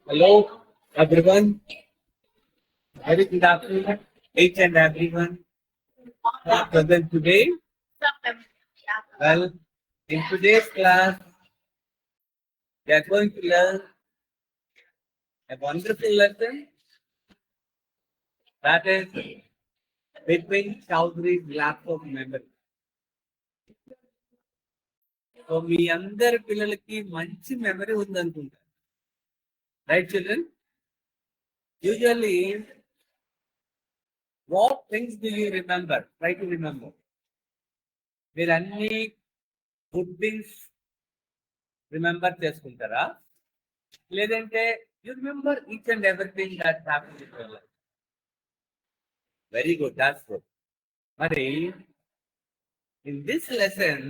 Hello, everyone. Very good afternoon, each and everyone who are present today. Well, in today's class, we are going to learn a wonderful lesson that is Bepin Chowdhury's laptop memory. So, మీ అందరి పిల్లలకి మంచి memory ఉందనుకుంటా. Right, children? Usually, what things do you remember? Try to remember. మీరు అన్ని good things remember చేసుకుంటారా? లేదంటే you remember each and everything that happened in your life? Very good, that's good. Mari, in this lesson,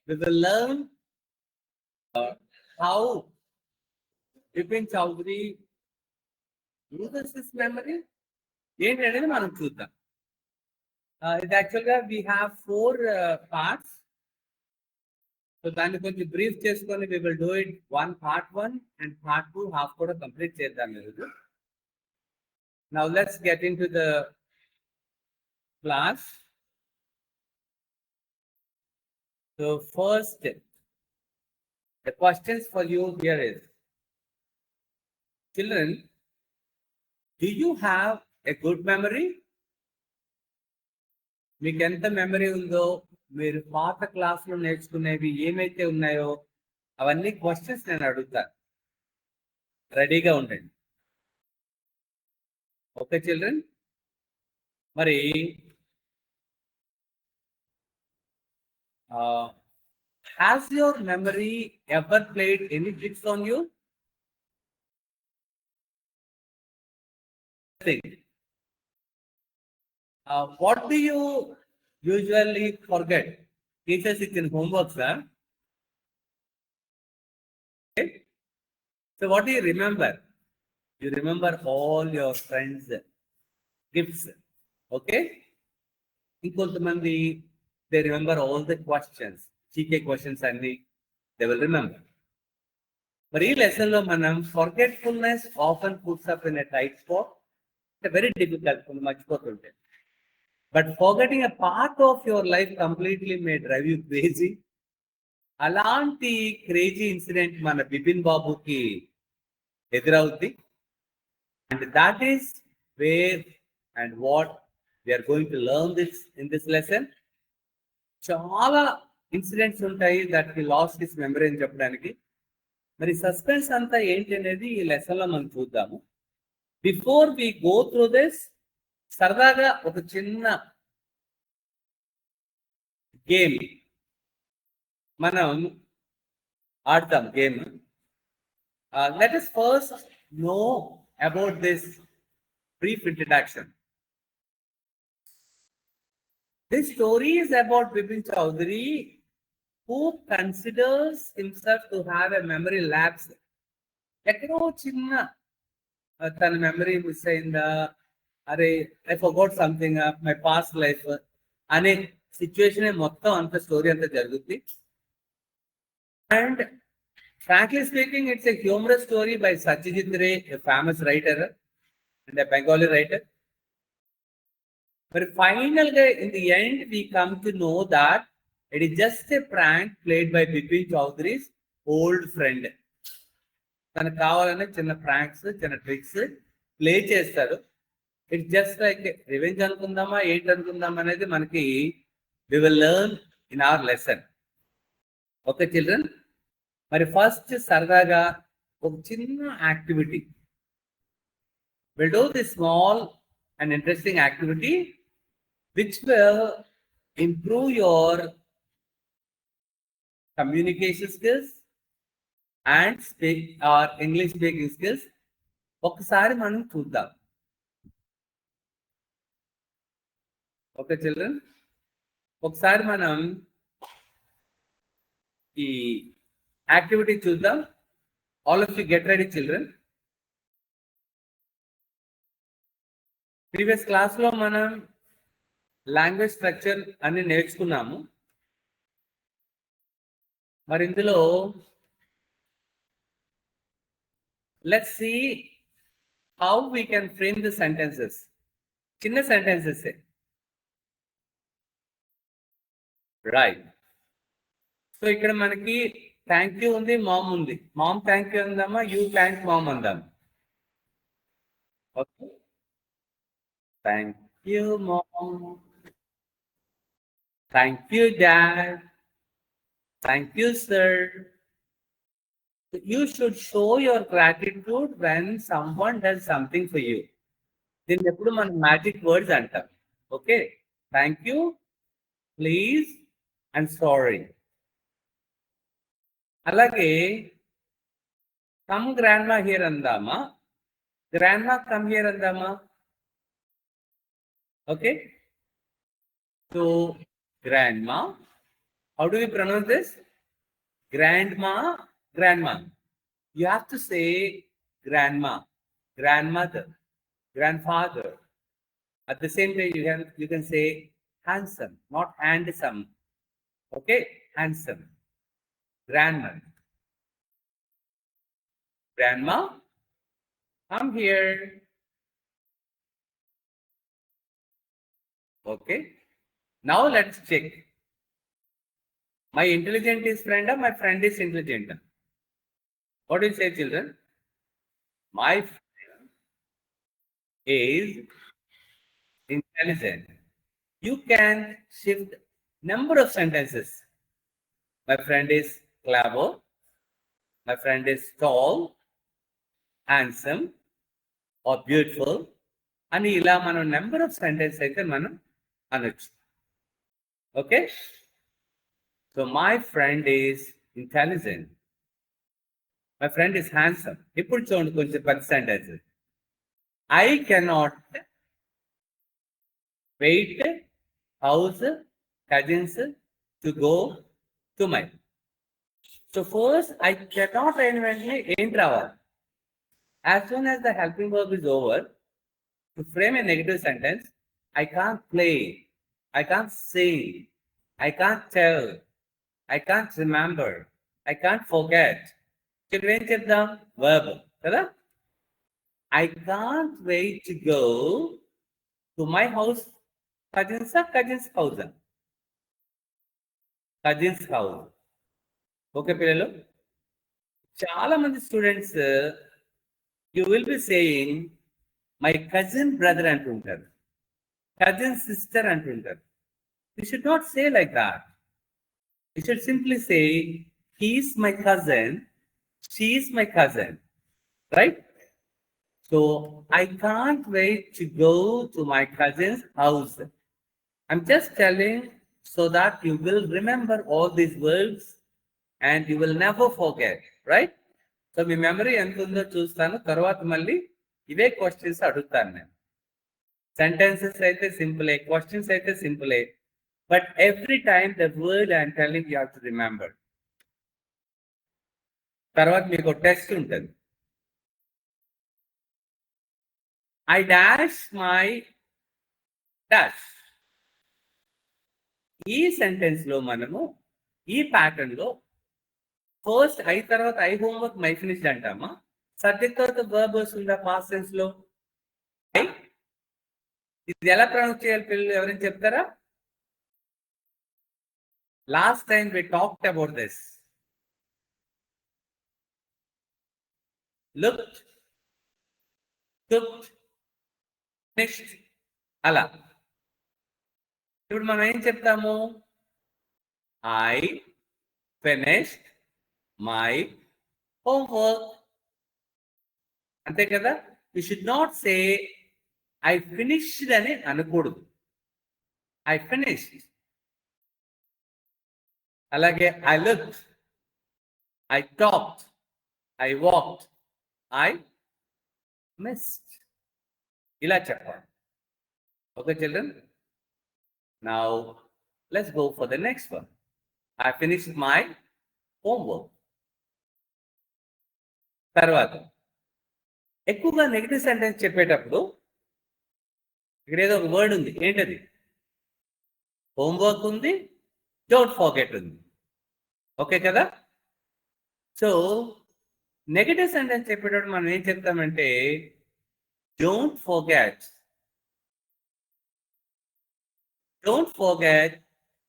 we will learn how Bipin Chowdhury uses his memory. ఏంటనేది మనం చూద్దాం. ఇది యాక్చువల్గా we have four parts. So దాన్ని కొంచెం brief చేసుకొని we will do it part 1 and part 2 half కూడా complete చేద్దాం ఈరోజు. Now let's get into the class. So first, the questions for you here is, children, do you have a good memory? మీకు ఎంత memory ఉందో, మీరు పాత క్లాసులో నేర్చుకునేవి ఏమైతే ఉన్నాయో అవన్నీ క్వశ్చన్స్ నేను అడుగుతాను. రెడీగా ఉండండి. Okay children? మరి has your memory ever played any tricks on you? What do you usually forget? Teachers in homework, sir. Okay. So what do you remember? You remember all your friends' gifts. Okay. Inkontamandi, they remember all the questions. GK questions and they will remember. But in lesson lo manam forgetfulness often puts up in a tight spot. It's very difficult to marchipotunte. But forgetting a part of your life completely may drive you crazy. అలాంటి crazy incident మన బిపిన్ బాబుకి ఎదురవుద్ది. And that is where and what we are going to learn this in this lesson. చాలా incidents ఉంటాయి that he lost his memory అని చెప్పడానికి. మరి suspense అంతా ఏంటి అనేది ఈ లెసన్ లో మనం చూద్దాము. Before we go through this, సరదాగా ఒక చిన్న గేమ్ మనం ఆడతాం. Game let us first know about this brief introduction. This story is about Bipin Chowdhury, who considers himself to have a memory lapse. ఎక్కడో చిన్న తన మెమరీ మిస్ అయిందా, అరే I forgot something of my past life అనే situation మొత్తం అంత story అంతా జరుగుతుంది. And frankly speaking, it's a humorous story by Satyajit Ray, a famous writer and a Bengali writer. But finally, in the end, we come to know that it is just a prank played by Bipin Chowdhury's old friend. తనకు కావాలనే చిన్న pranks, చిన్న tricks play చేస్తారు. It's just like revenge అనుకుందామా ఏంటి అనుకుందామా అనేది మనకి we will learn in our lesson. Okay children? మరి first సరదాగా ఒక చిన్న activity. We'll do this small and interesting activity which will improve your communication skills and speak or English speaking skills. ఒకసారి మనం చూద్దాం. Okay children? ఒకసారి మనం ఈ యాక్టివిటీ చూద్దాం. All of you get ready children. Previous క్లాస్లో మనం లాంగ్వేజ్ స్ట్రక్చర్ అని నేర్చుకున్నాము. మరి ఇందులో let's see how we can frame the sentences. చిన్న సెంటెన్సెస్ రైట్. సో ఇక్కడ మనకి థ్యాంక్ యూ ఉంది, మామ్ ఉంది. మామ్ థ్యాంక్ యూ అందామా, యూ థ్యాంక్ మామ్ అందాం. Okay, thank you mom, thank you dad, thank you sir. You should show your gratitude when someone does something for you. దీన్ని ఎప్పుడు మనం magic words అంటాం. Okay, thank you, please and sorry. అలాగే come grandma here అందామా, grandma come here అందామా. Okay, so grandma, how do we pronounce this? Grandma, grandma. You have to say grandma, grandmother, grandfather. At the same time, you can say handsome, not handsome. Okay, handsome. Grandma, grandma, come here. Okay, now let's check. My intelligent is friend or my friend is intelligent? What do you say, children? My friend is intelligent. You can shift number of sentences. My friend is clever. My friend is tall, handsome, or beautiful. And ఇలా మనం number of sentences అయితే మనం అనొచ్చు. Okay? So my friend is intelligent. My friend is handsome. ఇప్పుడు చూడండి కొంచెం 10 sentences. I cannot wait house cousins to go to my. So first I cannot వెంటనే ఏంటి రావాలి? As soon as the helping verb is over, to frame a negative sentence, I can't play, I can't sing, I can't tell, I can't remember, I can't forget. ఇప్పుడు ఏం చెప్దాం? verb కదా. I can't wait to go to my house. Cousins house. Cousins house. Okay పిల్లలు, చాలా మంది students you will be saying my cousin brother అంటుంటారు, cousin sister అంటుంటారు. You should not say like that. You should simply say he's my cousin, she's my cousin, right? So I can't wait to go to my cousin's house. I'm just telling so that you will remember all these words and you will never forget, right? So me memory ఎంత ఉందో చూస్తాను, తర్వాత మళ్ళీ ఇవే questions అడుగుతాను నేను. Sentences అయితే సింపులే, క్వశ్చన్స్ అయితే సింపులే, but every time the word I'm telling you have to remember. తర్వాత మీకు టెస్ట్ ఉంటుంది. I dash my dash. ఈ సెంటెన్స్ లో మనము ఈ ప్యాటర్న్ లో ఫస్ట్ ఐ తర్వాత ఐ హోంవర్క్ మై ఫినిష్డ్ అంటామా, సబ్జెక్ట్ తర్వాత వర్బ్ వస్తుందా పాస్ట్ టెన్స్ లో? ఇది ఎలా ప్రొనౌన్స్ చేయాలి పిల్లలు, ఎవరైనా చెప్తారా? Last time we talked about this. Looked, tooked, next అలా. ఇప్పుడు మనం ఏం చెప్తాము? ఐ ఫినిష్డ్ మై హోంవర్క్, అంతే కదా. You should not say I finished అని అనకూడదు, ఐ ఫినిష్డ్. అలాగే I looked, I talked, I walked, I missed, ఇలా చెప్పాలి. Okay children, now let's go for the next one. I finished my homework. తర్వాత ఎక్కువగా negative sentence చెప్పేటప్పుడు ఇక్కడ ఏదో ఒక వర్డ్ ఉంది, ఏంటది? homework undi, don't forget undi. Okay kada? So negative sentence చెప్పేటప్పుడు మనం ఏం చెప్తామంటే don't forget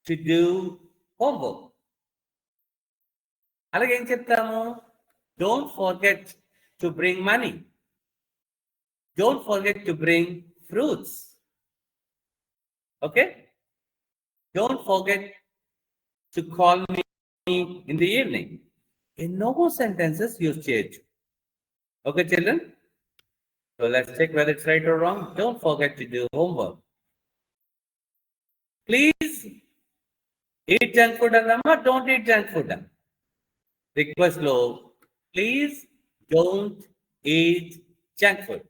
to do homework. అలాగే ఏం చెప్తాము, don't forget to bring money, don't forget to bring fruits. Okay, don't forget to call me in the evening. ఎన్నో sentences use చేయొచ్చు. Okay children, so let's check whether it's right or wrong. Don't forget to do homework. Please eat junk food annama, don't eat junk food. Request low, please don't eat junk food.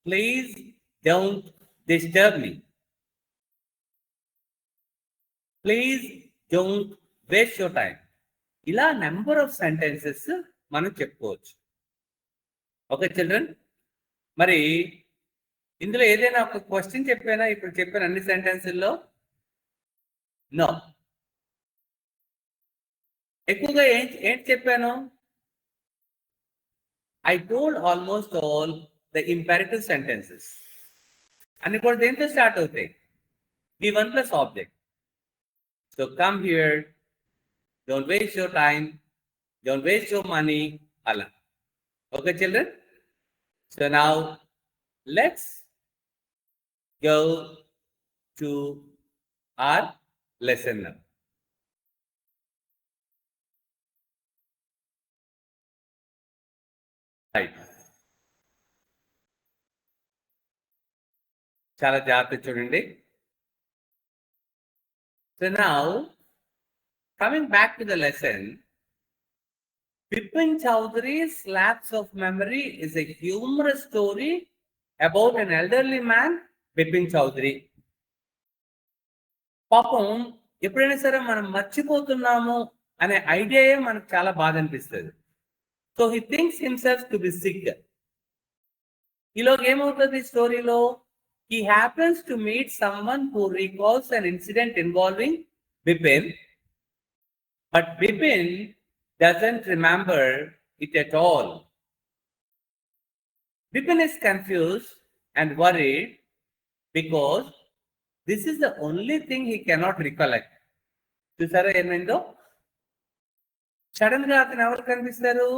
Please don't disturb me. Please don't waste your time. ఇలా number of sentences మనం చెప్పుకోవచ్చు. Okay children, మరి ఇందులో ఏదైనా ఒక question చెప్పానా ఇప్పుడు చెప్పాను అన్ని సెంటెన్సుల్లో? నో. ఎక్కువగా ఏంటి చెప్పాను? I told almost all the imperative sentences అన్ని కూడా దేంతో స్టార్ట్ అవుతాయి? V1 plus object. So come here, don't waste your time, don't waste your money, Allah. Okay children, so now let's go to our lesson now. Right, చాలా జాగ్రత్త చూడండి. So now coming back to the lesson, Bepin Chowdhury's Lapse of Memory is a humorous story about an elderly man, Bepin Chowdhury. పాపం ఎప్పుడైనా సరే మనం మర్చిపోతున్నాము అనే ఐడియాయే మనకు చాలా బాధ అనిపిస్తుంది. So he thinks himself to be sick. ఈలోగా ఏమవుతుంది స్టోరీలో? He happens to meet someone who recalls an incident involving Bipin, but Bipin doesn't remember it at all. Bepin is confused and worried because this is the only thing he cannot recollect. చూసారా ఏమైందో? Sudden గా అతను ఎవరు కనిపిస్తారు?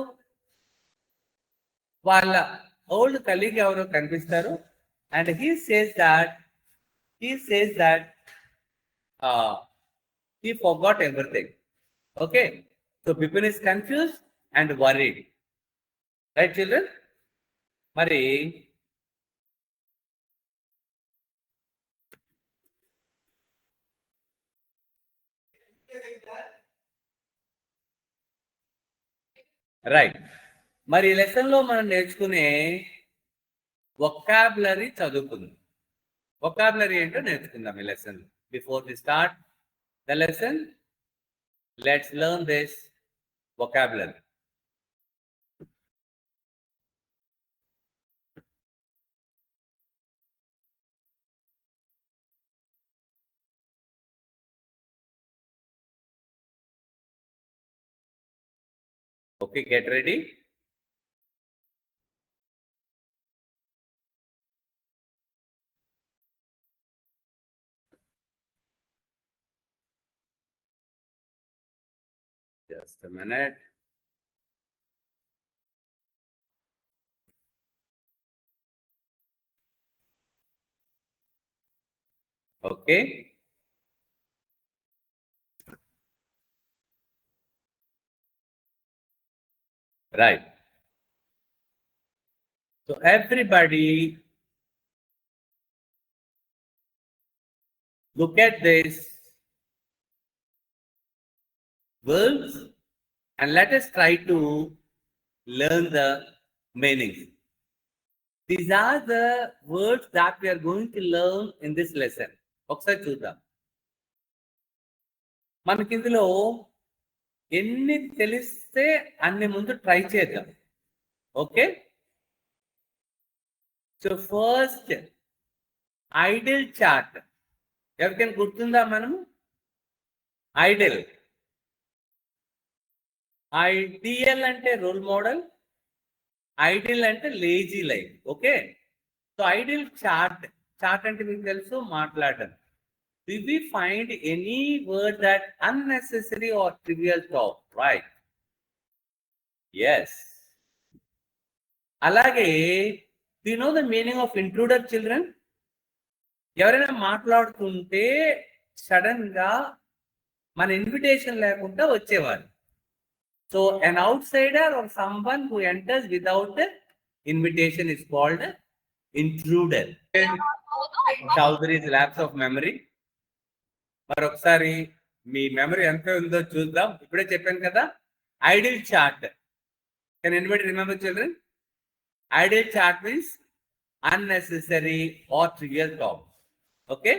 వాళ్ళ old colleague ఎవరో కనిపిస్తారు. And he says that he forgot everything. Okay, so Bepin is confused and worried. Right children? మరి రైట్, మరి ఈ లెసన్ లో మనం నేర్చుకునే వొకాబులరీ చదువుకుందాం. వొకాబులరీ ఏంటో నేర్చుకుందాం ఈ lesson. Before we start the lesson, let's learn this vocabulary. Okay, get ready. Just a minute. Okay. Right. So everybody look at this words and let us try to learn the meanings. These are the words that we are going to learn in this lesson. ఒకసారి చూద్దాం. మనకి ఇందులో ఎన్ని తెలిస్తే అన్ని ముందు try చేద్దాం. Okay, so first idle chart. ఎవరికైనా గుర్తుందా మనము ఐడియల్. ఐడియల్ అంటే రోల్ మోడల్, ఐడియల్ అంటే lazy life. Okay, so ideal chart. Chart అంటే మీకు తెలుసు, మాట్లాడడం. Did we find any word that unnecessary or trivial talk? Right. Yes. అలాగే do you know the meaning of intruder, children? ఎవరైనా మాట్లాడుతుంటే sudden గా మన ఇన్విటేషన్ లేకుండా వచ్చేవారు. So an outsider or someone who enters without invitation is called intruder. Chowdhury's lapse of memory. మరొకసారి మీ memory ఎంత ఉందో చూద్దాం. ఇప్పుడే చెప్పాను కదా, idle chat. Can anybody remember children? Idle chat means unnecessary or trivial talk. Okay,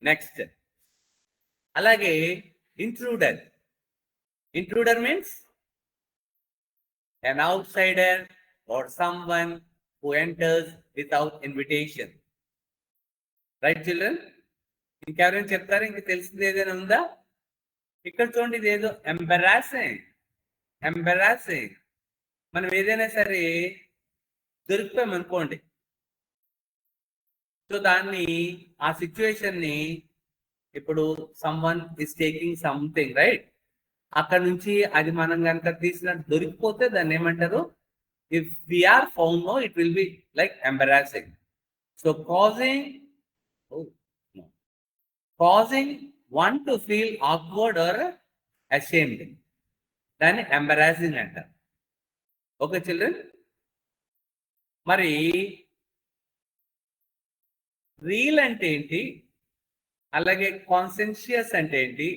next. అలాగే intruder. Intruder means an outsider or someone who enters without invitation. Right children? ఇంకెవరైనా చెప్తారా? ఇంక తెలిసింది ఏదైనా ఉందా? ఇక్కడ చూడండి, ఇది ఏదో ఎంబరాసింగ్. ఎంబరాసింగ్, మనం ఏదైనా సరే దొరికిపోయామనుకోండి, సో దాన్ని, ఆ సిచ్యువేషన్ ని, ఇప్పుడు someone is taking something right, అక్కడ నుంచి అది మనం కనుక తీసినట్టు దొరికిపోతే దాన్ని ఏమంటారు? If we are found no, it will be like embarrassing. So causing one to feel awkward or ashamed, దాన్ని ఎంబరాసింగ్ అంటారు. Okay children? మరి రీల్ అంటే ఏంటి, అలాగే కాన్సెన్షియస్ అంటే ఏంటి?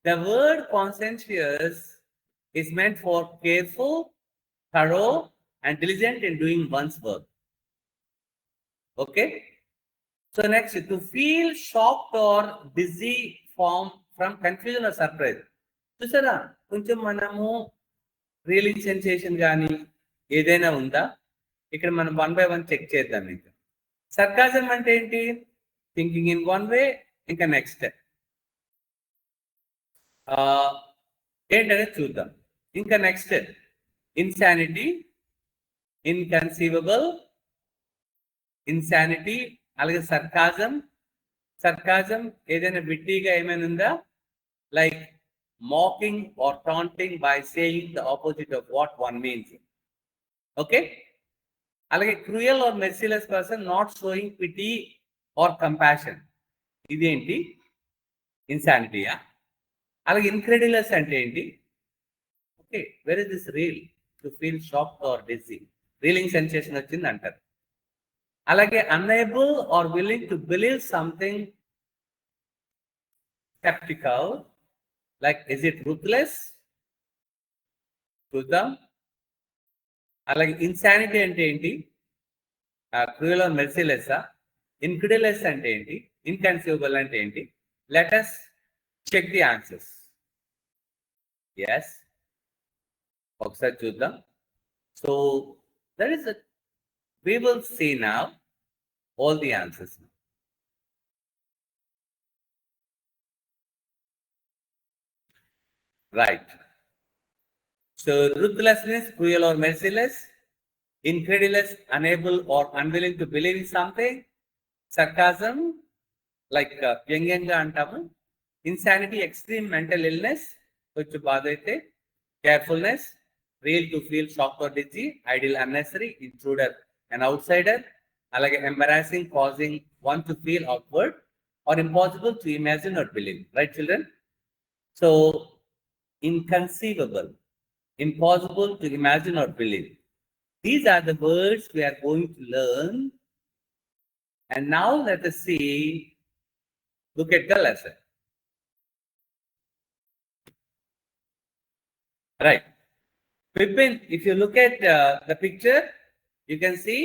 The word conscientious is meant for careful, thorough and diligent in doing one's work. Okay, so next, to feel shocked or dizzy from confusion or surprise. చూసారా, కొంచెం మనము రియలింగ్ సెన్సేషన్ కానీ ఏదైనా ఉందా? ఇక్కడ మనం 1 by 1 చెక్ చేద్దాం. ఇంకా సర్కాజం అంటే ఏంటి? Thinking in one way. ఇంకా నెక్స్ట్ ఏంటనేది చూద్దాం. ఇంకా నెక్స్ట్ ఇన్సానిటీ, ఇన్కన్సీవబుల్, ఇన్సానిటీ. అలాగే సర్కాజం. సర్కాజం ఏదైనా విట్టిగా ఏమైనా ఉందా? Like mocking or taunting by saying the opposite of what one means. Okay, అలాగే cruel or merciless person not showing pity or compassion. ఇదేంటి? ఇన్సానిటీయా? అలాగే incredulous అంటే ఏంటి? Okay, where is this real? To feel shocked or dizzy, reeling sensation వచ్చింది అంటారు. అలాగే unable or willing to believe something, skeptical, like is it ruthless? చూద్దాం. అలాగే insanity అంటే ఏంటి? Cruel are merciless. ఇన్క్రెడిలస్ అంటే ఏంటి? ఇన్కన్సీవబుల్ అంటే ఏంటి? Let us check the answers. Yes, ఒకసారి చూద్దాం. So that is we will see now all the answers. Right. So ruthless means cruel or merciless. Incredulous, unable or unwilling to believe in something. Sarcasm, like వ్యంగ్యంగా అంటాము. Insanity, extreme mental illness, కొంచెం బాధ అయితే. Carefulness, real to feel shocked or dizzy. Ideal, unnecessary. Intruder, an outsider. అలాగే embarrassing, causing one to feel awkward or impossible to imagine or believe. Right children? So inconceivable, impossible to imagine or believe. These are the words we are going to learn. And now let us see, look at the lesson. Right. Bepin, if you look at the picture, you can see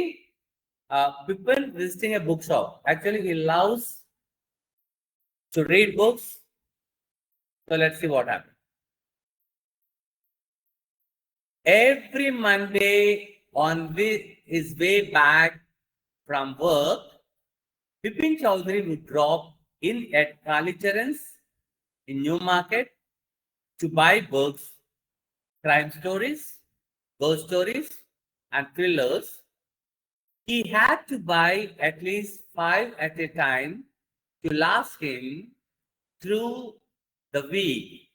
Bepin visiting a bookshop. Actually, he loves to read books. So let's see what happens. Every Monday on his way back from work, Bepin Chowdhury would drop in at Kalicharan's in New Market to buy books, crime stories, ghost stories, and thrillers. He had to buy at least 5 at a time to last him through the week.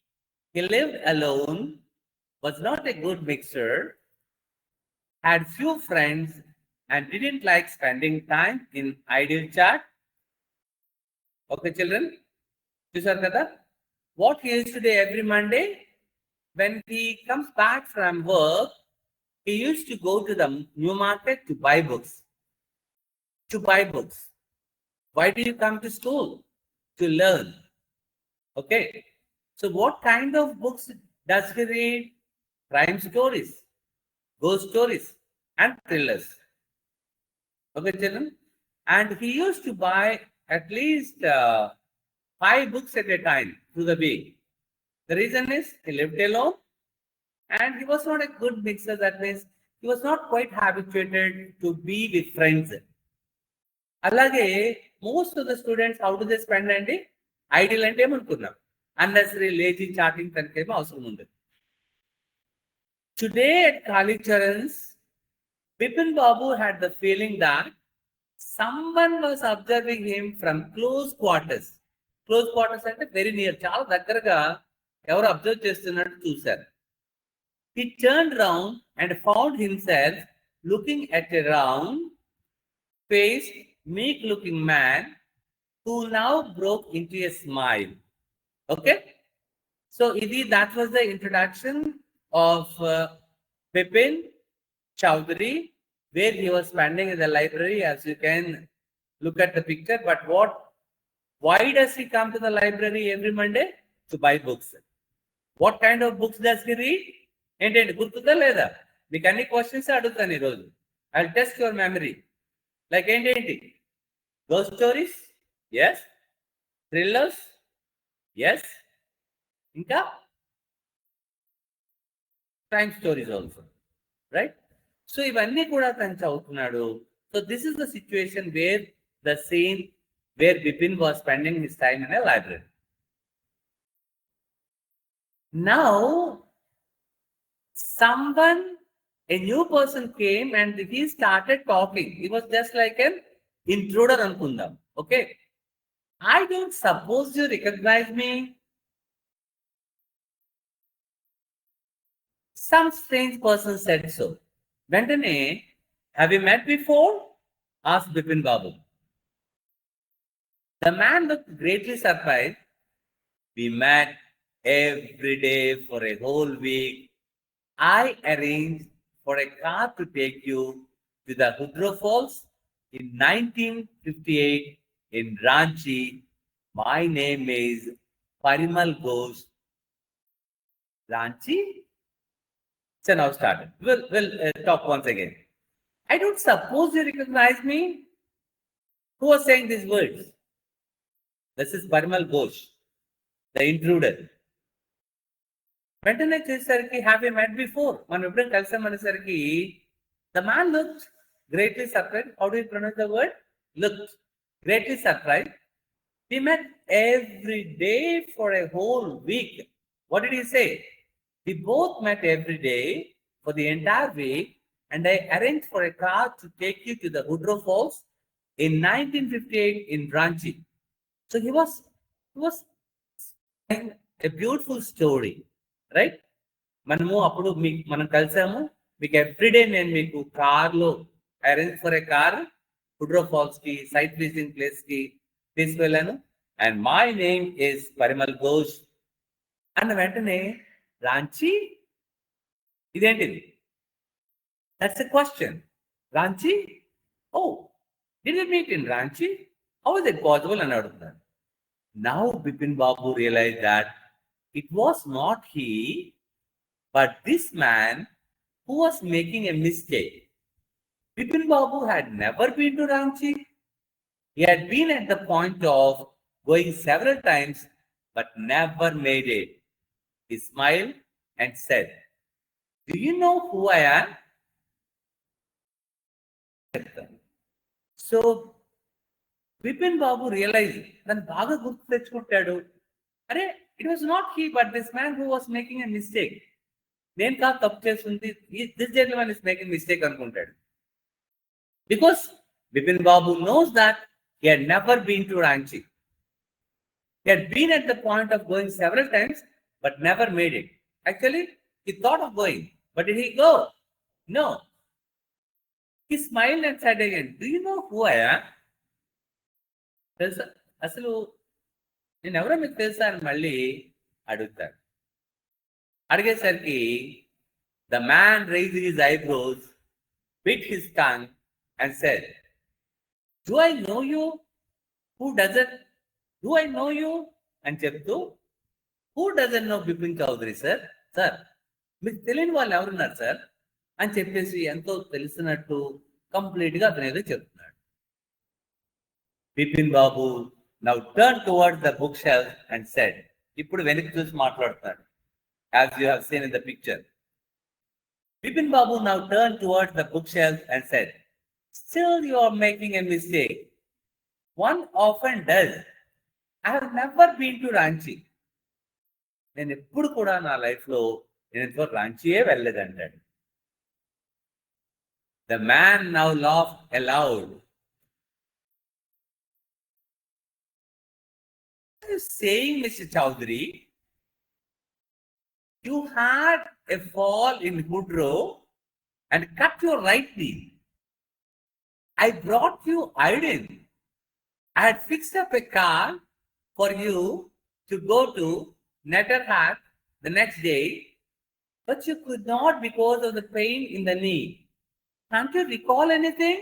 He lived alone, was not a good mixer, had few friends, and didn't like spending time in idle chat. Okay, children, చూసారు కదా? What he used to do every Monday when he comes back from work, he used to go to the new market to buy books. To buy books. Why do you come to school? To learn. Okay. So what kind of books does he read? Crime stories, ghost stories, and thrillers. Okay, children. And he used to buy at least 5 books at a time through the week. The reason is he lived alone and he was not a good mixer. That means he was not quite habituated to be with friends. అలాగే most of the students how do they spend అండి ideal అంటే ఏమనుకున్నాం unnecessary lazy chatting తనకేమో అవసరం ఉంది today at Kalicharan's Bepin Babu had the feeling that someone was observing him from close quarters అంటే very near చాలా దగ్గరగా ఎవరు అబ్జర్వ్ చేస్తున్నట్టు చూశారు he turned round and found himself looking at a round faced meek looking man who now broke into a smile. Okay, so that was the introduction of Bepin Chowdhury, where he was spending in the library, as you can look at the picture. But why does he come to the library every Monday? To buy books. What kind of books does he read? ఏంటండి గుర్తుందా లేదా మీకు అన్ని questions అడుగుతాను ఈరోజు I will test your memory like ఏంటేంటి ghost stories, yes. Thrillers, yes. Inka crime stories also, right? So ivanni kuda tanu chavutunnadu. So this is the situation where the scene where Bepin was spending his time in a library. Now a new person came and he started talking. He was just like an intruder anukundam. Okay, I don't suppose you recognize me. Some strange person said so. Ventane, have you met before? Asked Bepin Babu. The man looked greatly surprised. We met every day for a whole week. I arranged for a car to take you to the Hudro Falls in 1958 in Ranchi. My name is Parimal Ghosh. Ranchi? So now started. We'll talk once again. I don't suppose you recognize me. Who was saying these words? This is Parimal Ghosh, the intruder. వెంటనే చేసరికి have you met before మనం ఎప్పుడైనా కలిసామనేసరికి the man looked greatly surprise how do you pronounce the word looked greatly surprise we met every day for a whole week. What did he say? We both met every day for the entire week and I arranged for a car to take you to the Hudro Falls in 1958 in Ranchi. So he was telling a beautiful story. Right మనము అప్పుడు మనం కలిసాము మీకు everyday నేను మీకు కార్లో arrange for a car Hundru falls కి sight visiting place కి తీసుకువెళ్ళాను and my name is Parimal Ghosh అన్న వెంటనే రాంచీ ఇదేంటిది that's a question Ranchi oh did you meet in Ranchi how is it possible అని అడుగుతాను now Bipin Babu realise that it was not he, but this man who was making a mistake. Bepin Babu had never been to Ranchi. He had been at the point of going several times, but never made it. He smiled and said, "Do you know who I am?" So, Bipin Babu realized then బాగా గుర్తు తెచ్చుకుంటాడు. అరే, it was not he but this man who was making a mistake. నేను కాదు తప్పు చేస్తుంది, this gentleman is making mistake అనుకుంటాడు. Because Bipin Babu knows that he had never been to Ranchi. He had been at the point of going several times but never made it. Actually, he thought of going, but did he go? No. He smiled and said again, do you know who I am? తెలుసా అసలు నేను ఎవరో మీకు తెలుసా అని మళ్ళీ అడుగుతాడు. అడిగేసరికి the man raised his eyebrows, bit his tongue and said, do I know you? Who doesn't? Do I know you? అని చెప్తూ, who doesn't know Bipin Chaudhary sir? Sir, మీకు తెలియని వాళ్ళు ఎవరున్నారు సార్ అని చెప్పేసి ఎంతో తెలిసినట్టు కంప్లీట్ గా అతను ఏదో చెప్తున్నాడు. బిపిన్ బాబు now turned towards the bookshelf and said, ఇప్పుడు వెనక్కి చూసి మాట్లాడుతున్నాడు, as you have seen in the picture. Bepin Babu now turned towards the bookshelf and said, still you are making a mistake. One often does. I have never been to Ranchi. నేను ఎప్పుడు కూడా నా లైఫ్లో నేను ఇంతవరకు రాంచీయే వెళ్ళలేదంటాడు. The man now laughed aloud. What are you saying, Mr. Chowdhury? You had a fall in Woodrow and cut your right knee. I brought you iodine. I had fixed up a car for you to go to Netterhat the next day, but you could not because of the pain in the knee. Can't you recall anything?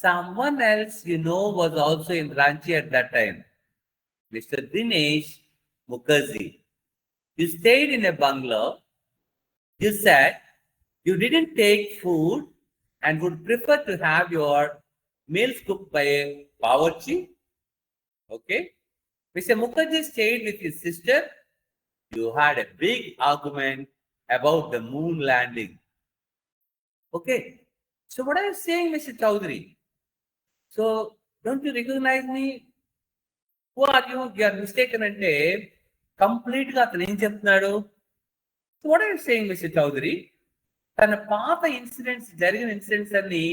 Someone else you know was also in Ranchi at that time, Mr. Dinesh Mukherjee. You stayed in a bungalow. You said you didn't take food and would prefer to have your meals cooked by a bawarchi. Okay. Mr. Mukherjee stayed with his sister. You had a big argument about the moon landing. Okay. So what are you saying, Mr. Chowdhury? So don't you recognize me? Who are you? You are mistaken అంటే complete గా అతను ఏం చెప్తున్నాడు? So what are you saying, Mr. Chowdhury? తన పాత జరిగిన incidents అన్ని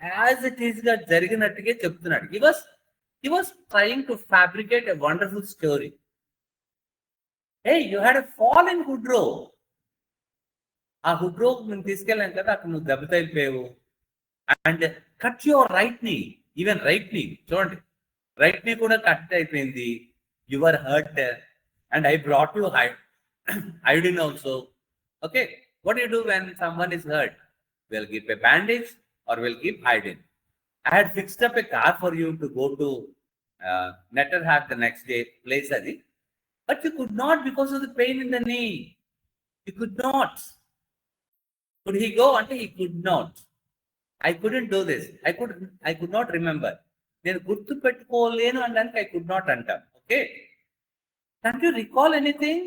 as it is గా జరిగినట్టుగా చెప్తున్నాడు. He was trying to fabricate a wonderful story. Hey, you had a fall in Woodrow. ఆ హుడ్రో నేను తీసుకెళ్ళాను కదా, అక్కడ నువ్వు దెబ్బ తగిలిపోయావు. అండ్ కట్ యువర్ రైట్ నీ, ఈవెన్ రైట్ నీ చూడండి, రైట్ నీ కూడా కట్ అయిపోయింది. Your hurt and I brought you iodine also. Okay, what do you do when someone is hurt? We'll give a bandage or we'll give iodine. I had fixed up a car for you to go to Netterhat the next day, place adi, but you could not because of the pain in the knee. You could not. Could he go? Until he could not. I couldn't do this. I could not remember. నేను గుర్తు పెట్టుకోలేను అనడానికి I could not అంటాం. Okay, can't you recall anything?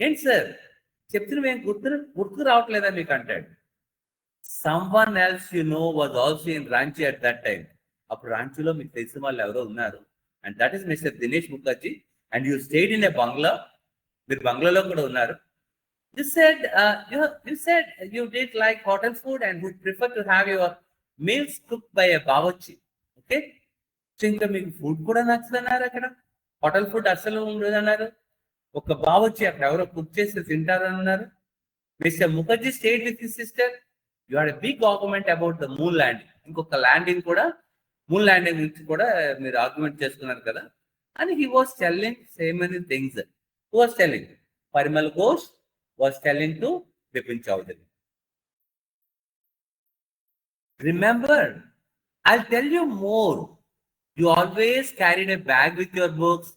ఏంటి sir చెప్తున్నా, ఏం గుర్తు రావట్లేదా మీకు అంటాడు. Someone else you know was also in Ranchi at that time. అప్పుడు రాంచీలో మీకు తెలిసిన వాళ్ళు ఎవరో ఉన్నారు, and that is Mr. Dinesh Mukherjee, and you stayed in a bungalow. మీరు బంగ్లాలో కూడా ఉన్నారు. You said you did like hotel food and would prefer to have your meals cooked by a bawarchi. Okay, so ఇంకా మీకు food కూడా నచ్చదన్నారు, అక్కడ hotel food అస్సలు ఉండదన్నారు, ఒక బావర్చి అక్కడ ఎవరో కుక్ చేసి తింటారన్నారు. Mister Mukherjee stayed with his sister. You had a big argument about the moon landing. ఇంకొక ల్యాండింగ్ కూడా, మూన్ ల్యాండింగ్ నుంచి కూడా మీరు ఆర్గ్యుమెంట్ చేసుకున్నారు కదా అని he was telling so many things. Who was telling? Parimal Ghosh was telling to Bepin Chowdhury. Remember, I'll tell you more. You always carried a bag with your books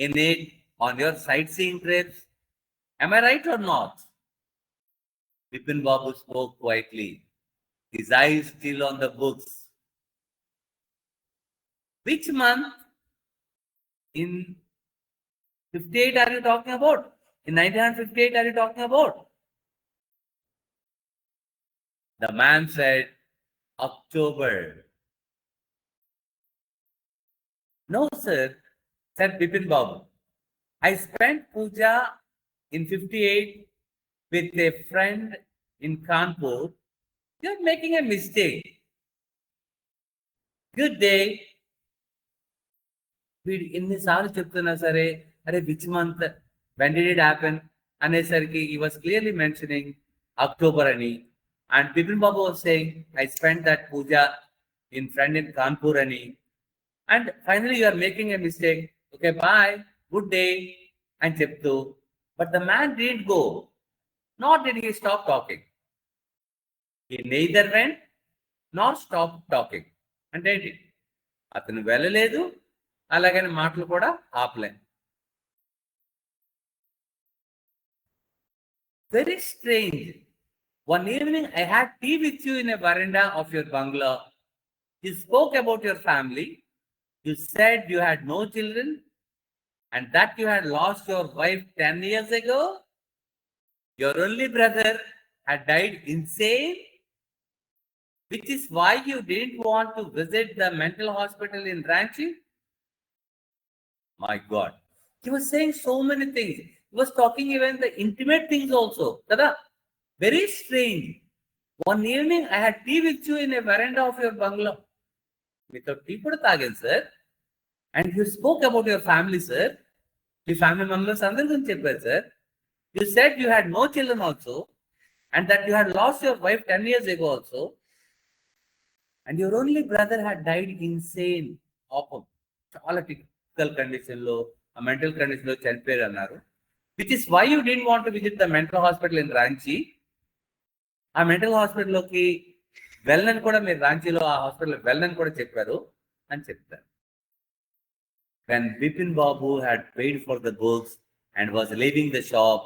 in it on your sightseeing trips. Am I right or not? Bepin Babu spoke quietly, his eyes still on the books. Which month in 58 are you talking about? In 1958 are you talking about? The man said, October. No, sir, said Bepin Babu. I spent puja in 58 with a friend in Kanpur. You're making a mistake. Good day. వీడు ఎన్నిసార్లు చెప్తున్నా సరే అరే which month when did it happen అనేసరికి he was clearly mentioning October అని and Bipin Babu was saying I spend that puja in friend in Kanpur అని and finally you are making a mistake okay boy good day అని చెప్తూ but the man did go not did he stop talking he neither went not stop talking అంటే ఏంటి అతను వెళ్ళలేదు అలాగని మాటలు కూడా ఆపలే. Very strange. One evening I had tea with you in a veranda of your bungalow. You spoke about your family. You said you had no children and that you had lost your wife 10 years ago. Your only brother had died insane, which is why you didn't want to visit the mental hospital in Ranchi. My God. He was saying so many things. He was talking even the intimate things also. Tada? Very strange. One evening I had tea with you in a veranda of your bungalow. Without tea kuda tagen, sir. And you spoke about your family, sir. Your family members andaru gurinchi chepparu, sir. You said you had no children also. And that you had lost your wife 10 years ago also. And your only brother had died insane. Chala condition లో ఆ mental condition లో చనిపోయారు అన్నారు. Which is why you don't want to visit the mental hospital in Ranchi. ఆ mental హాస్పిటల్లోకి వెళ్ళని కూడా మీరు రాంచీలో ఆ హాస్పిటల్ వెళ్ళని కూడా చెప్పారు అని చెప్తారు. When Bepin Babu had paid for the books and was leaving the shop,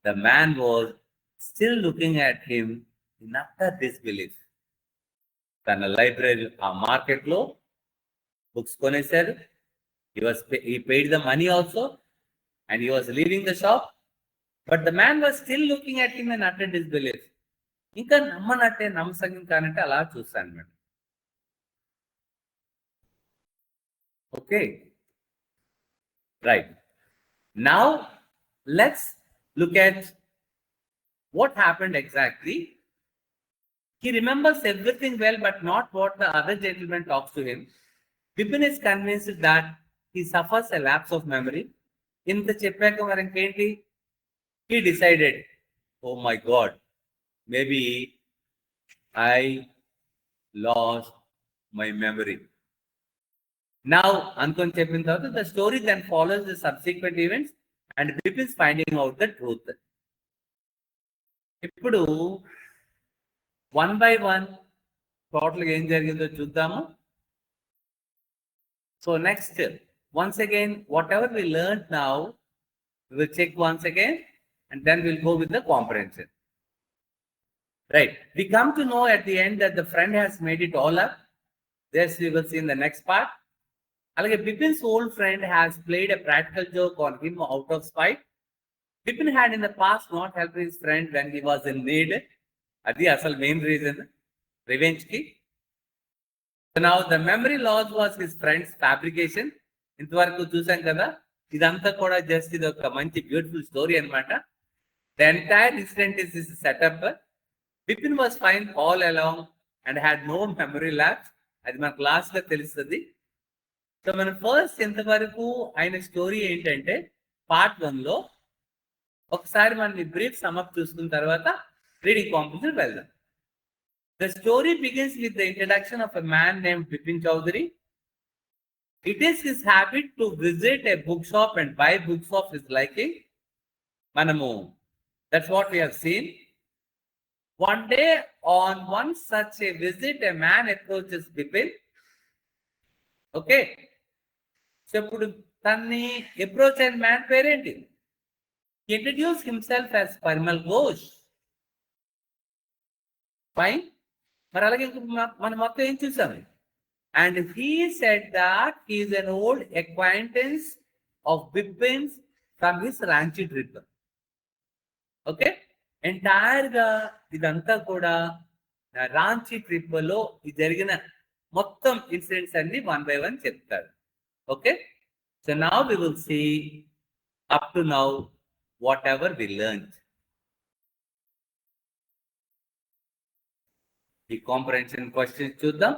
the man was still looking at him in utter disbelief. తన లైబ్రరీ ఆ మార్కెట్ లో బుక్స్ కొనేశారు. He paid the money also and he was leaving the shop, but the man was still looking at him in utter disbelief. ఇంకా నమ్మనట్టే నమ్మసంగం కానంటే అలా చూస్తాను madam. Okay right. Now let's look at what happened exactly. He remembers everything well but not what the other gentleman talks to him. Bepin is convinced that he suffers a lapse of memory. ఇంత చెప్పాక మరి ఇంకేంటి? He decided, oh my God, maybe I lost my memory. Now, అనుకొని చెప్పిన తర్వాత the story then follows the subsequent events and Bepin's finding out the truth. ఇప్పుడు 1 by 1 టోటల్గా ఏం జరిగిందో చూద్దాము. So next, once again, whatever we learned now, we will check once again and then we'll go with the comprehension. Right. We come to know at the end that the friend has made it all up. This we will see in the next part. Alage Bepin's old friend has played a practical joke on him out of spite. Bepin had in the past not helped his friend when he was in need. Adi asal main reason, revenge ki. So now the memory loss was his friend's fabrication. ఇంతవరకు చూసాం కదా, ఇదంతా కూడా just ఇది ఒక మంచి beautiful story అనమాట. The entire incident is this setup. Bipin was fine all along and had no memory lapse. అది మన క్లాస్ లో తెలుస్తుంది. సో మన ఫస్ట్ ఎంతవరకు ఆయన స్టోరీ ఏంటంటే పార్ట్ 1 లో ఒకసారి మనం బ్రీఫ్ సమప్ చూసుకున్న తర్వాత రీడింగ్ కాంపిటీషన్ వెళ్దాం. The story begins with the introduction of a man named Bepin Chowdhury. It is his habit to visit a bookshop and buy books of his liking. Manamu, that's what we have seen. One day, on one such a visit, a man approaches Bepin. Okay. So, Tanni approach and man parenting. He introduced himself as Parimal Ghosh. Fine. మరి అలాగే మనం మొత్తం ఏం చూసాము? And he said that he is an old acquaintance of Bepin's from his Ranchi trip. Okay? Entire గా ఇదంతా కూడా Ranchi trip లో జరిగిన మొత్తం ఇన్సిడెంట్స్ అన్ని 1 by 1 చెప్తారు. Okay. So now we will see up to now whatever we learned. The comprehension questions to them.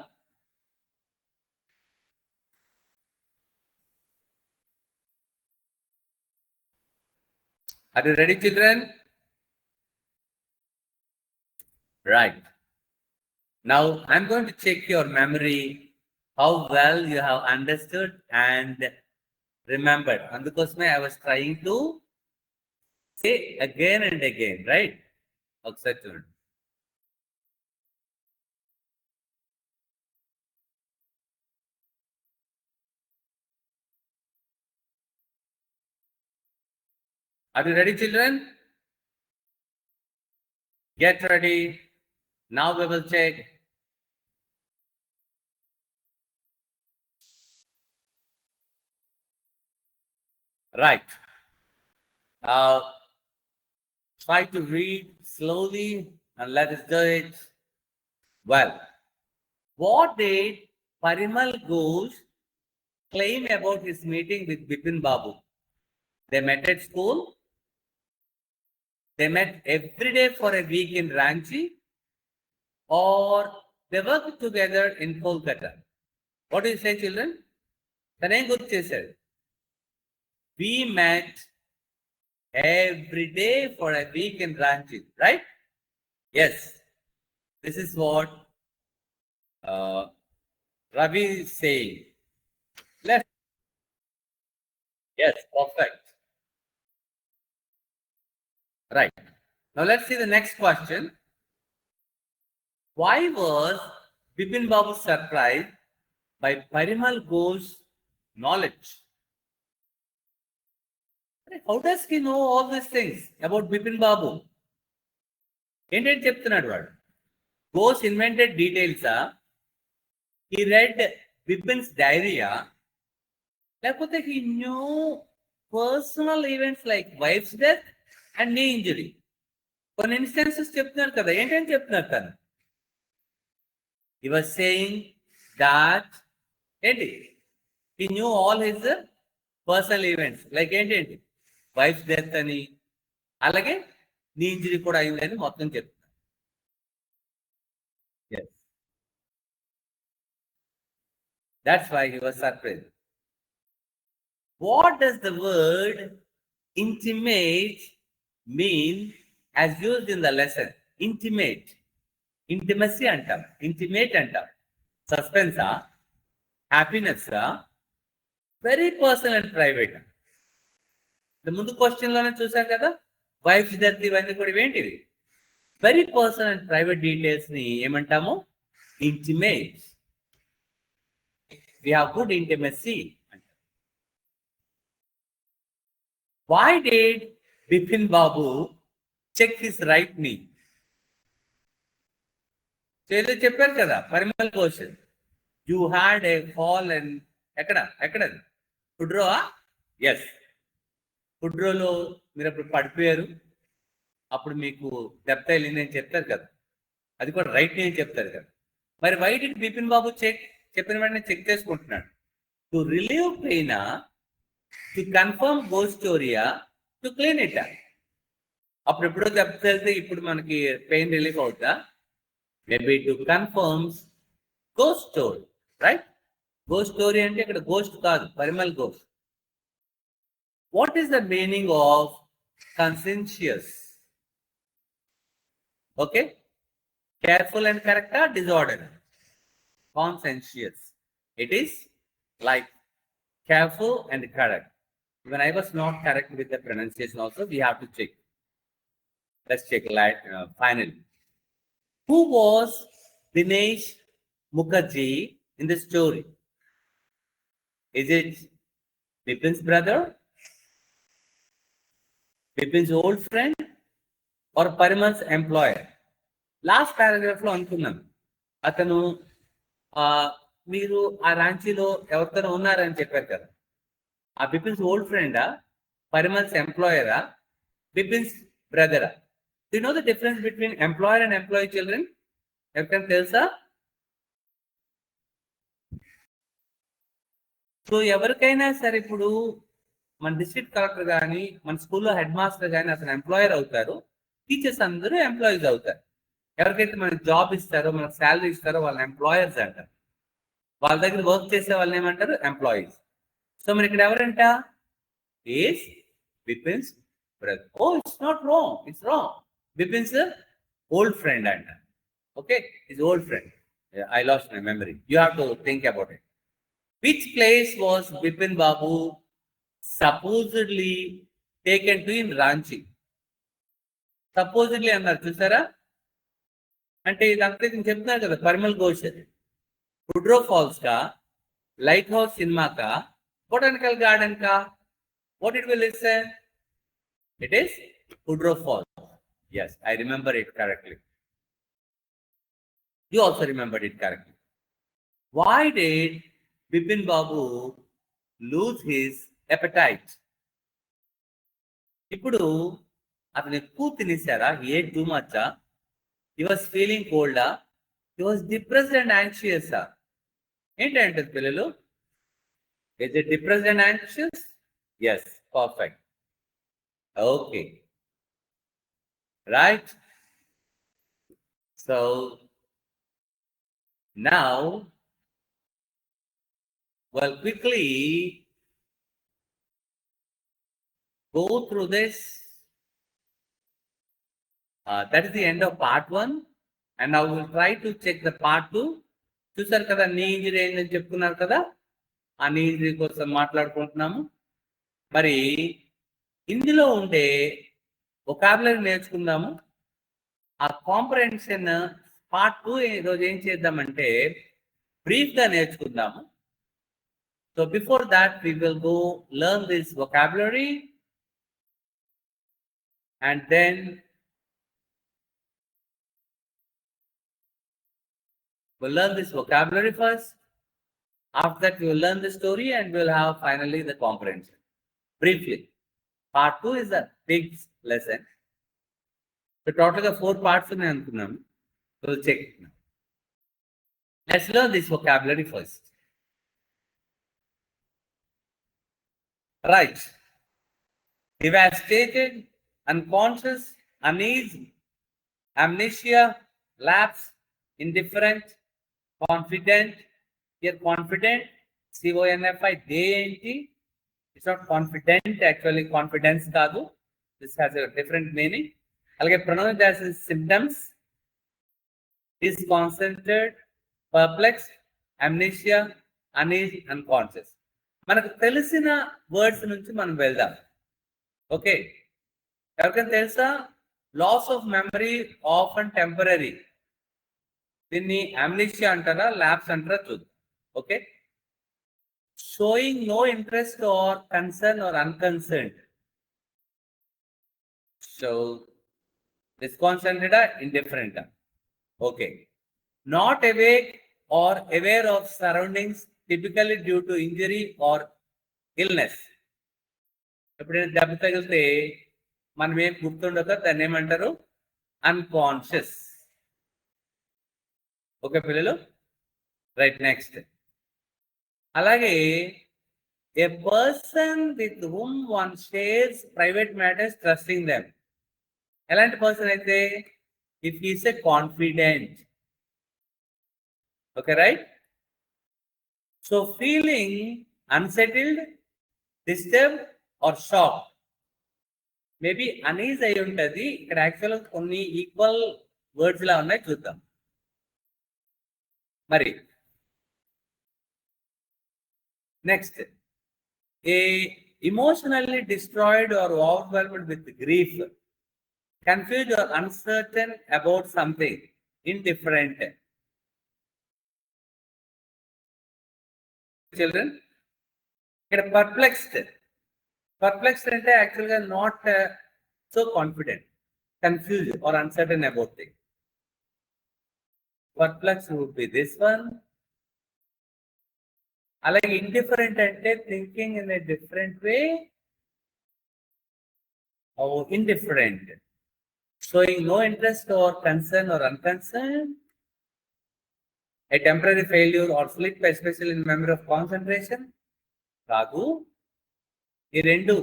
Are you ready, children? Right. Now I'm going to check your memory, how well you have understood and remembered. And because I was trying to say again and again, right? Okay. Are you ready, children? Get ready. Now we will check. Right. Uh, Try to read slowly and let us do it. Well, what did Parimal Ghosh claim about his meeting with Bipin Babu? They met at school. They met every day for a week in Ranchi, or they worked together in Kolkata. What do you say, children? Tanay good said. We met every day for a week in Ranchi, right? Yes. This is what uh, Ravi is saying. Let's, yes, perfect. Right. Now let's see the next question. Why was Bipin Babu surprised by Parimal Ghosh's knowledge? How does he know all these things about Bipin Babu? ఏంటంటే చెప్తున్నాడు వాడు. Ghosh invented details. He read Bipin's diary. లేకపోతే he knew personal events like wife's death and knee injury. కొన్ని instances చెప్తున్నారు కదా, ఏంటని చెప్తున్నారు తను? He was saying that ఏంటి, he knew all his personal events like ఏంటి వైఫ్ డెత్ అని, అలాగే నీ ఇంజరీ కూడా అయిందని మొత్తం చెప్తున్నారు. Yes. That's why he was surprised. What does the word intimate mean as used in the lesson? Intimate. Intimacy అంటాం, intimate అంటాం. సస్పెన్సా, హ్యాపీనెస్సా, వెరీ పర్సనల్ అండ్ ప్రైవేట్. ముందు క్వశ్చన్ లోనే చూసాం కదా, వైఫ్ డెత్ ఇవన్నీ కూడా ఏంటివి very personal and private details ని ఏమంటాము? Intimate. We have good intimacy. Why did Bipin Babu check his right knee? ఏదో చెప్పారు కదా Parimal Ghosh, you had a fall and ఎక్కడ ఫుడ్రో. ఎస్, ఫుడ్రోలో మీరు అప్పుడు పడిపోయారు, అప్పుడు మీకు దెబ్బ తగిలింది అని చెప్తారు కదా, అది కూడా రైట్ నీ అని చెప్తారు కదా. మరి why did Bipin Babu check? చెప్పిన వెంటనే చెక్ చేసుకుంటున్నాడు. To relieve pain, to confirm ghost స్టోరీయా, టు క్లీన్ ఇట్. అప్పుడు ఎప్పుడో దెబ్బ తగిలితే ఇప్పుడు మనకి పెయిన్ రిలీఫ్ అవుతా? Maybe to confirms ghost story, right? Ghost story అంటే ఇక్కడ గోస్ట్ కాదు, Parimal ghost. What is the meaning of conscientious? Okay, careful and correct or disorder? Conscientious. It is like careful and correct. When I was not correct with the pronunciation also, we have to check. Let's check finally. Who was Dinesh Mukherjee in the story? Is it Bipin's brother, Bipin's old friend, or Parimal's employer? Last paragraph లో అనుకున్నాను, అతను మీరు ఆ రాంచీలో ఎవరితో ఉన్నారని చెప్పారు కదా, ఆ బిపిన్స్ ఓల్డ్ ఫ్రెండా, పరిమల్స్ ఎంప్లాయరా, బిపిన్స్ బ్రదరా? You know the difference between employer and employee, children? ఎవరికైనా తెలుసా? సో ఎవరికైనా సరే ఇప్పుడు మన డిస్ట్రిక్ట్ కలెక్టర్ కానీ మన స్కూల్లో హెడ్ మాస్టర్ కానీ అతను ఎంప్లాయర్ అవుతారు, టీచర్స్ అందరూ ఎంప్లాయీస్ అవుతారు. ఎవరికైతే మనకి జాబ్ ఇస్తారో మనకు శాలరీ ఇస్తారో వాళ్ళని ఎంప్లాయర్స్ అంటారు. వాళ్ళ దగ్గర వర్క్ చేసే వాళ్ళని ఏమంటారు? ఎంప్లాయీస్. సో మరి ఇక్కడ ఎవరంట? Is Bipin's brother. Oh it's not wrong, it's wrong. Bipin's old friend అంట. Okay, is old friend. I lost my memory. You have to think about it. Which place was Bepin Babu supposedly taken to in Ranchi? Supposedly అన్నారు చూసారా? అంటే ఇదంతా నేను చెప్తున్నాను కదా, Parimal Ghosh Woodrow falls కా, light house cinema కా, బొటానికల్ గార్డెన్ కా? What it will listen? It is Woodrow Falls. Yes, I remember it correctly. You also remembered it correctly. Why did Bepin Babu lose his appetite? ఇప్పుడు అతను ఎక్కువ తినేసారా? A too మచ్చా? He was feeling కోల్డా? He was depressed and యాంగ్షియసా? ఏంటంటే పిల్లలు, is it depressed and anxious? Yes, perfect. Okay, right. So now we'll quickly go through this. That is the end of part 1, and now we'll try to check the part 2. చూసారు కదా, నీ injury ఏంటని చెప్పుకున్నారు కదా, ఆ నీ injury కోసం మాట్లాడుకుంటున్నాము. మరి ఇందులో ఉండే వొకాబులరీ నేర్చుకుందాము. ఆ కాంప్రహెన్షన్ పార్ట్ 2 ఈరోజు ఏం చేద్దామంటే బ్రీఫ్గా నేర్చుకుందాము. So before that, we will go learn this vocabulary, and then we'll learn this vocabulary first. After that, we will learn the story, and we'll have finally the comprehension. Briefly, part 2 is a big lesson. So total 4 parts in Ankunam. We'll check it now. Let's learn this vocabulary first. Right. Devastated, unconscious, unease, amnesia, lapse, indifferent, confident. Here confident, CONFIDENT. It's not confident, actually confidence kaadu. This has a different meaning. I'll get pronounced as symptoms: disconcerted, perplexed, amnesia, unease, unconscious. మనకు తెలిసిన words నుంచి మనం వెళ్దాం. Okay, ఎవరికైనా తెలుసా? Loss of memory often temporary. దీన్ని amnesia అంటారా, lapse అంటారా చూద్దాం. Okay, showing no interest or concern or unconcerned. So డిస్కాన్సెంట్రేటా, ఇండిఫరెంటా? Okay, not awake or aware of surroundings typically due to injury or illness. ఎప్పుడైనా దెబ్బ తగిలితే మనం ఏం గుర్తుండక దాన్ని ఏమంటారు? అన్కాన్షియస్. ఓకే పిల్లలు, రైట్. నెక్స్ట్, అలాగే a person with whom one shares private matters trusting them. ఎలాంటి పర్సన్ అయితే? If he's a confidant. Okay, right. So feeling unsettled, disturbed or shocked. Maybe unease అయి ఉంటుంది. ఇక్కడ యాక్చువల్గా కొన్ని ఈక్వల్ వర్డ్స్ లా ఉన్నాయి, చూద్దాం. మరి next, A emotionally destroyed or overwhelmed with grief, confused or uncertain about something, indifferent. చిల్డ్రన్, ఇక్కడ పర్ప్లెక్స్డ్ అంటే యాక్చువల్గా not so confident, confuse or uncertain about thing. Perplex would be this one. అలాగే ఇండిఫరెంట్ అంటే thinking in a different way. Indifferent, showing no interest or concern or unconcern. A temporary failure or slip, especially in memory of concentration. కాదు. ఈ రెండు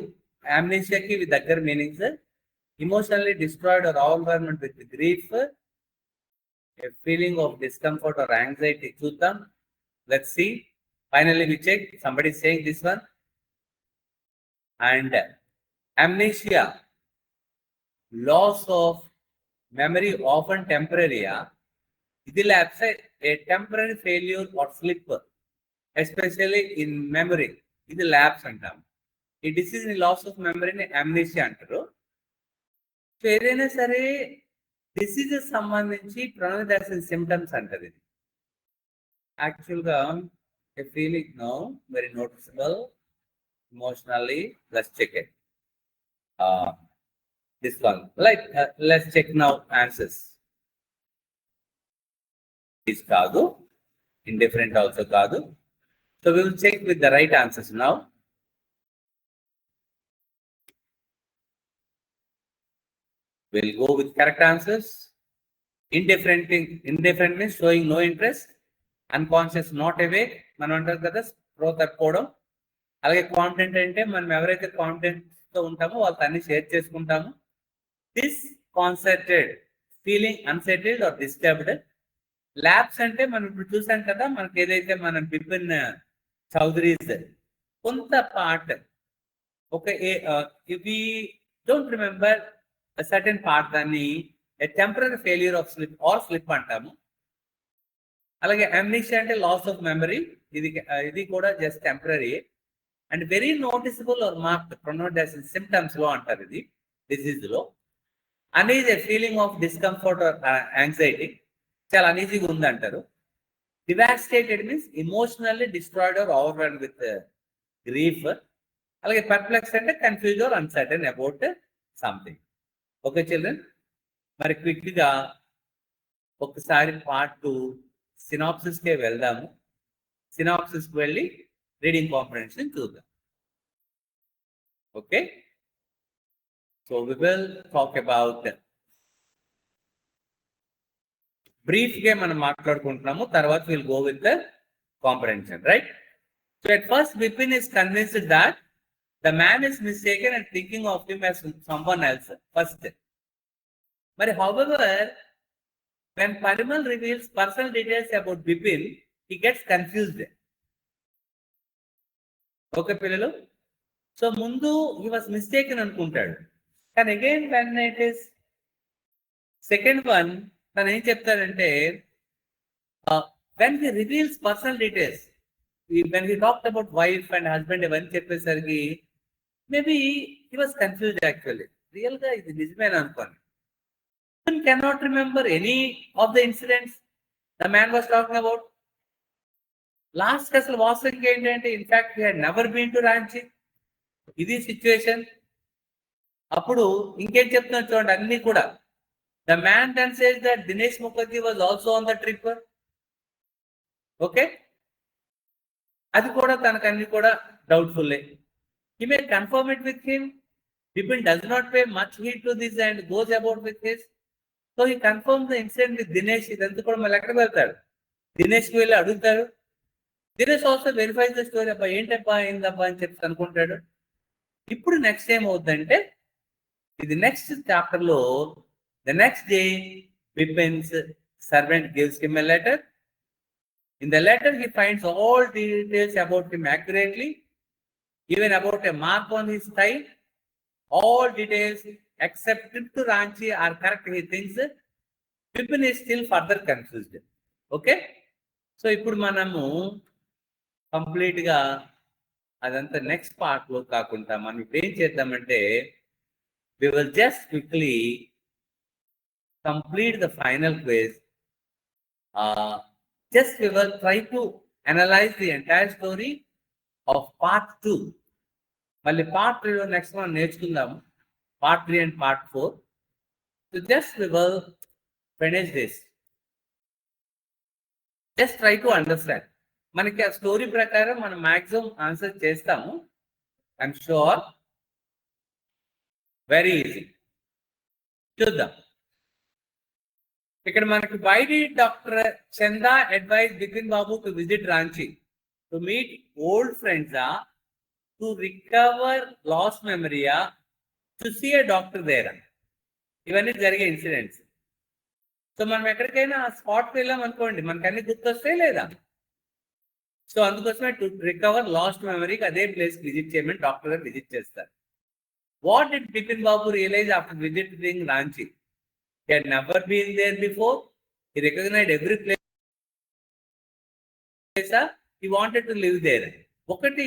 amnesiaకి ఇవి దగ్గర meanings. Emotionally destroyed or overwhelmed with grief, a feeling of discomfort or anxiety. చూద్దాం. Let's see. Finally, we check. Somebody is saying this one. And amnesia, loss of memory, often temporary. It will have a temporary failure or slip, especially in memory. It will lapse అంటాం. ఈ disease ని loss of మెమరీని amnesia అంటారు. So ఏదైనా సరే diseases సంబంధించి pronunciation symptoms అంటారు. ఇది యాక్చువల్గా a feeling now very noticeable emotionally. Let's check it. This one, like let's check now answers. Is kaadu, indifferent also kaadu. So we will check with the right answers now. We'll go with correct answers. Indifferent means showing no interest. Unconscious, not awake. మనం అంటారు కదా స్ప్రో తక్కువడం. అలాగే confident అంటే మనం ఎవరైతే confident తో ఉంటామో వాళ్ళతో అన్ని షేర్ చేసుకుంటాము. This concentrated, feeling unsettled or disturbed. Lapse అంటే మనం ఇప్పుడు చూసాం కదా, మనకి ఏదైతే మన బిపిన్ చౌదరీస్ కొంత పార్ట్ ఒక ఇవి డోంట్ రిమెంబర్ సర్టెన్ పార్ట్, దాన్ని temporary failure of slip or slip అంటాము. అలాగే amnesia అంటే లాస్ ఆఫ్ మెమరీ. ఇది కూడా just temporary and very noticeable or marked pronunciation symptoms లో అంటారు ఇది డిసీజ్ లో. అనేది a feeling of discomfort or anxiety, చాలా అనీజీగా ఉంది అంటారు. Devastated means emotionally destroyed or overwhelmed with grief. అలాగే పర్ప్లెక్స్ అంటే confuse or uncertain about something. Okay children, మరి క్విక్గా ఒకసారి పార్ట్ 2 సినాప్సిస్కే వెళ్దాము. సినాప్సిస్కి వెళ్ళి రీడింగ్ కాంప్రహెన్షన్ చూద్దాం. Okay, so we will talk about brief గా మనం మాట్లాడుకుంటున్నాము. తర్వాత will go with the comprehension, right? So at first Bipin is convinced that the man is mistaken and thinking of him as someone else first. మరి however when Parimal reveals personal details about Bipin, he gets confused. Okay, పిల్లలు. So ముందు he was mistaken అనుకుంటాడు, కానీ again when it is second one, తను ఏం చెప్తాడంటే when he reveals personal details, when he talked about wife and husband ఇవన్నీ చెప్పేసరికి maybe he was confused actually. Real గా ఇది నిజమేనా అనుకోండి. Cannot remember any of the incidents the man was talking about. Last అసలు వాస్తవిక ఏంటంటే in fact he had never been to Ranchi. ఇది సిచ్యువేషన్. అప్పుడు ఇంకేం చెప్తున్నా చూడండి, అన్ని కూడా the man then says that Dinesh Mukherjee was also on the trip. Okay, అది కూడా తనకు అన్ని కూడా డౌట్ఫుల్లే. He may confirm it with him. Bipin does not pay much heed to this and goes about with his. So he confirm the incident with Dinesh. ఇదంతా కూడా మళ్ళీ ఎక్కడికి వెళ్తాడు, దినేష్కి వెళ్ళి అడుగుతాడు. Dinesh also verifies the story. అబ్బా ఏంటబ్బా ఏందబ్బా అని చెప్పి అనుకుంటాడు. ఇప్పుడు నెక్స్ట్ ఏం అవుతుందంటే, ఇది నెక్స్ట్ చాప్టర్ లో the next day Bipin's servant gives him a letter. In the letter he finds all details about him accurately, even about a mark on his thigh. All details except trip to Ranchi are correct, he thinks. Bipin is still further confused. Okay, so ఇప్పుడు మనము complete గా అదంతా next part లో కాకుండా మనం ఇప్పుడు ఏం చేద్దామంటే, we will just quickly complete the final quiz. Just we will try to analyze the entire story of part 2. మళ్ళీ పార్ట్ 3 లో నెక్స్ట్ మనం నేర్చుకుందాము, part 3 and part 4. So just we will finish this. Just try to understand. మనకి ఆ story ప్రకారం మనం maximum answer చేస్తాము. I'm sure very easy. చూద్దాం. ఇక్కడ మనకి why did Dr. Chanda advise Bepin Babu to visit Ranchi? To meet old friends to recover lost memory, to see a doctor there. ఇవన్నీ జరిగే ఇన్సిడెంట్స్. సో మనం ఎక్కడికైనా స్పాట్కి వెళ్ళాం అనుకోండి, మనకి అన్ని గుర్తొస్తాయి లేదా? సో అందుకోసమే టు రికవర్ లాస్ట్ మెమరీకి అదే ప్లేస్ విజిట్ చేయమని డాక్టర్ గారు విజిట్ చేస్తారు. What did Bipin Babu realize after visiting Ranchi? He had never been there before. He recognized every place. He wanted to live there. ఒకటి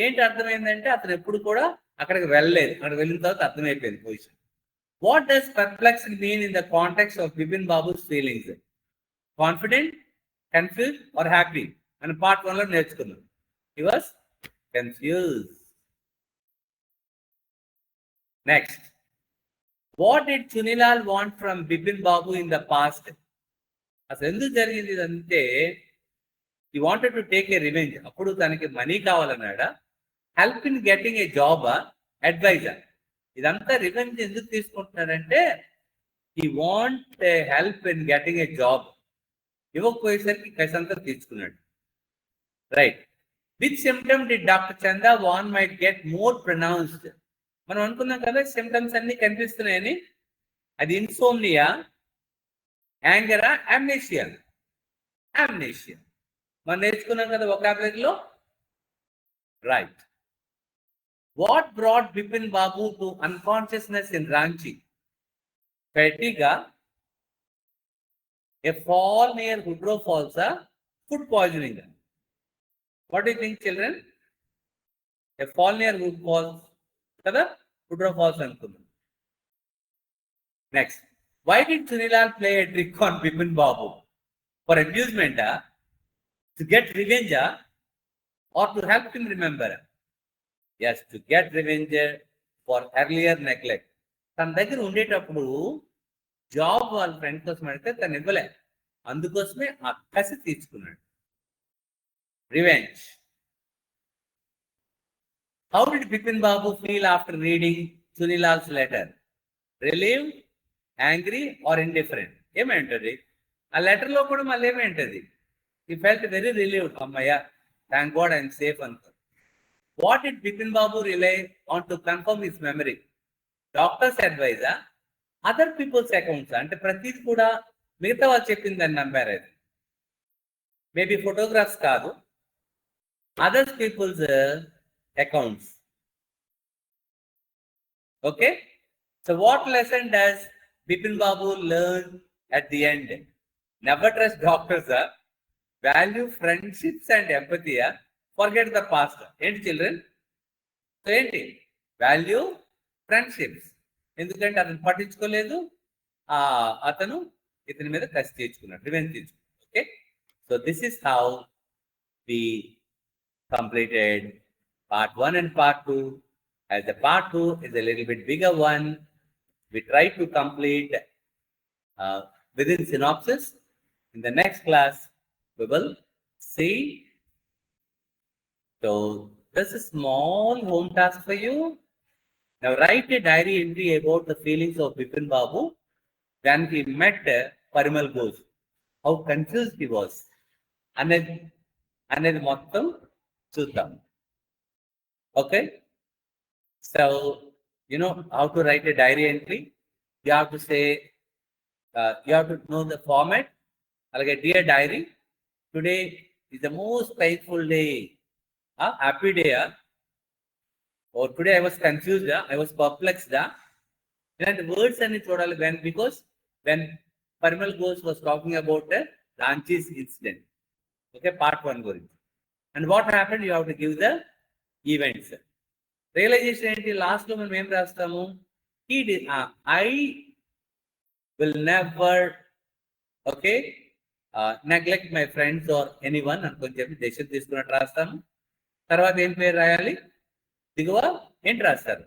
ఏంటి అర్థమైందంటే అతను ఎప్పుడు కూడా అక్కడికి వెళ్ళలేదు. అక్కడికి వెళ్ళిన తర్వాత అర్థమైపోయింది position. What does perplexed mean in the context of Bepin Babu's feelings? Confident, confused, or happy? And part 1 lo నేర్చుకున్నాం. He was confused. Next. What did Chunilal want from Bepin Babu in the past? అసలు ఎందుకు జరిగింది ఇదంటే, he wanted to take a revenge. అప్పుడు తనకి money కావాలన్నాడా, help in getting a job, adviser? ఇదంతా revenge ఎందుకు తీసుకుంటున్నాడంటే, he want help in getting a job. ఇవ్వకపోయేసరికి కసంతా తీసుకున్నాడు. Right. Which symptom the doctor Chanda warn might get more pronounced? మనం అనుకున్నాం కదా సిమ్టమ్స్ అన్ని కనిపిస్తున్నాయని. అది ఇన్సోమ్నియా, యాంగరా, అమ్నేషియా. అమ్నేషియా మనం నేర్చుకున్నాం కదా వొకాబులరీలో. Right. What brought Bepin Babu to unconsciousness in Ranchi? Fatigue, a fall near Woodrow Falls, food poisoning. What do you think, children? A fall near Woodrow Falls, kada? Woodrow Falls anukunnam. Next. Why did Chunilal play a trick on Bepin Babu? For amusement, to get revenge, or to help him remember? Yes, to get revenge for earlier neglect. తన దగ్గర ఉండేటప్పుడు job వాళ్ళ friend కోసం అడిగితే తను ఇవ్వలే, అందుకోసమే ఆ కసి తీర్చుకున్నాడు. Revenge. How did Bipin Babu feel after reading Sunilal's letter? Relieve, angry, or indifferent? ఏమేంటది ఆ లెటర్ లో కూడా? మళ్ళీ ఏమేంటది? He felt very relieved. అమ్మయ్య, థ్యాంక్ గాడ్ ఐఎమ్ సేఫ్ అనుకో. What did Bepin Babu rely on to confirm his memory? Doctor's advice, other people's accounts. అంటే ప్రతిది కూడా మిగతా వాళ్ళు చెప్పిందని నమ్మారు. అది మేబీ ఫోటోగ్రాఫ్స్ కాదు, others peoples accounts. Okay. So what lesson does Bepin Babu learn at the end? Never trust doctors, value friendships and empathy, forget the past. ఏంటి చిల్డ్రన్? సో ఏంటి? Value friendships. ఎందుకంటే అతను పట్టించుకోలేదు, అతను ఇతని మీద కసి తీర్చుకున్నాడు, రివెంజ్ తీర్చుకున్నాడు. Okay. So this is how we completed part 1 and part 2. As the part 2 is a little bit bigger one, we try to complete within synopsis. In the next class, we will see. So there's a small home task for you. Now write a diary entry about the feelings of Bepin Babu when he met Parimal Ghosh. How confused he was. అనేది మొత్తం చూద్దాం. Okay. So you know how to write a diary entry. You have to say, you have to know the format. Like, dear diary, today is the most painful day. Happy day, or today I was confused, I was perplexed. And the words and it when, because when Parimal Ghosh was talking about the Ranchi's incident. Okay, part 1 going. And what happened? You have to give the events. Realization ఏంటి? Last లో మనం ఏం రాస్తాము? He did, I will never, okay, neglect my friends or anyone అనుకొని చెప్పి decision తీసుకున్నట్టు రాస్తాము. తర్వాత ఏం పేరు రాయాలి? దిగువ ఏంటి రాస్తారు?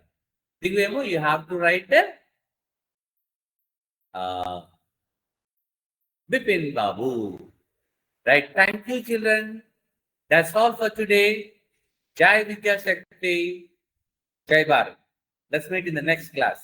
దిగువేమో you have to write Bepin Babu. Right. Thank you, children. That's all for today. Jai Vidya Shakti. Jai Bharat. Let's meet in the next class.